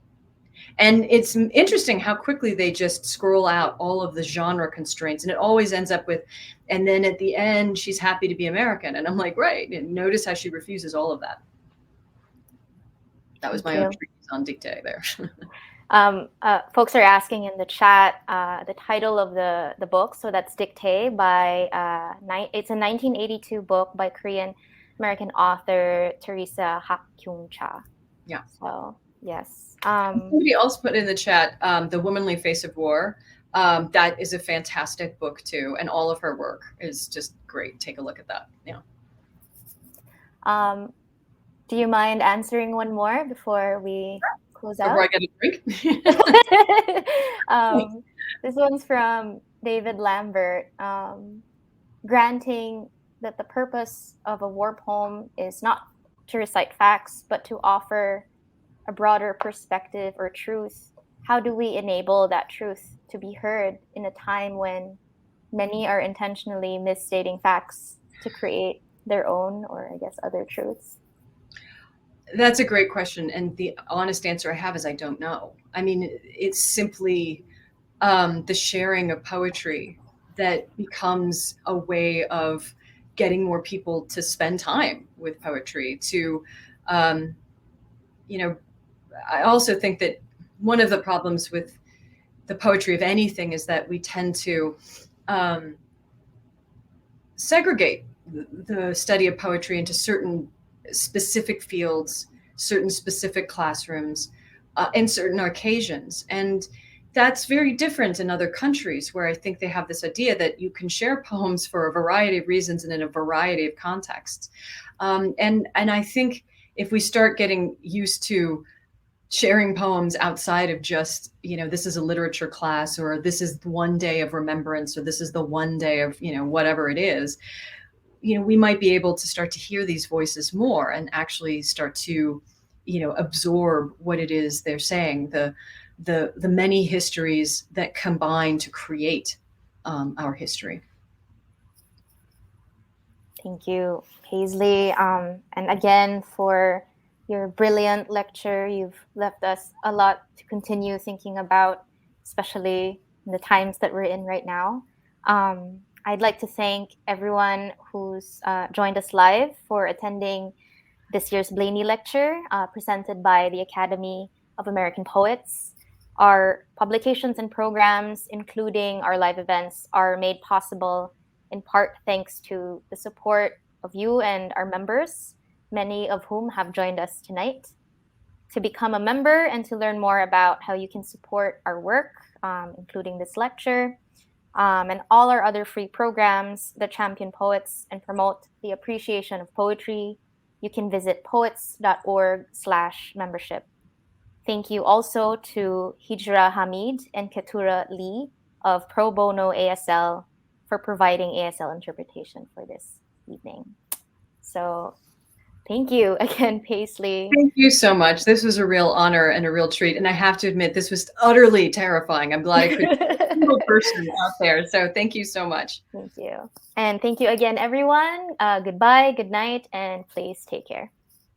And it's interesting how quickly they just scroll out all of the genre constraints. And it always ends up with, and then at the end, she's happy to be American. And I'm like, right. And notice how she refuses all of that. That was my own treatise on dictée there. Folks are asking in the chat the title of the book. So that's Dictée by, it's a 1982 book by Korean American author Teresa Hak-kyung-cha. Yeah. So, yes. Somebody else put in the chat, The Womanly Face of War. That is a fantastic book too. And all of her work is just great. Take a look at that. Yeah. Do you mind answering one more before we close out? Before I get a drink? This one's from David Lambert. Granting that the purpose of a war poem is not to recite facts, but to offer a broader perspective or truth, how do we enable that truth to be heard in a time when many are intentionally misstating facts to create their own, or I guess other truths? That's a great question. And the honest answer I have is I don't know. It's simply the sharing of poetry that becomes a way of getting more people to spend time with poetry, to, I also think that one of the problems with the poetry of anything is that we tend to segregate the study of poetry into certain specific fields, certain specific classrooms, and certain occasions. And that's very different in other countries where I think they have this idea that you can share poems for a variety of reasons and in a variety of contexts. And I think if we start getting used to sharing poems outside of just, this is a literature class, or this is one day of remembrance, or this is the one day of, whatever it is, we might be able to start to hear these voices more and actually start to, absorb what it is they're saying, the many histories that combine to create our history. Thank you, Paisley. And again, for your brilliant lecture. You've left us a lot to continue thinking about, especially in the times that we're in right now. I'd like to thank everyone who's joined us live for attending this year's Blaney lecture presented by the Academy of American Poets. Our publications and programs, including our live events, are made possible in part thanks to the support of you and our members, many of whom have joined us tonight. To become a member and to learn more about how you can support our work, including this lecture, and all our other free programs that champion poets and promote the appreciation of poetry, you can visit Poets.org/membership. Thank you also to Hijra Hamid and Ketura Lee of Pro Bono ASL for providing ASL interpretation for this evening. So thank you again, Paisley. Thank you so much. This was a real honor and a real treat. And I have to admit, this was utterly terrifying. I'm glad I could be a single person out there. So thank you so much. Thank you. And thank you again, everyone. Goodbye, good night, and please take care.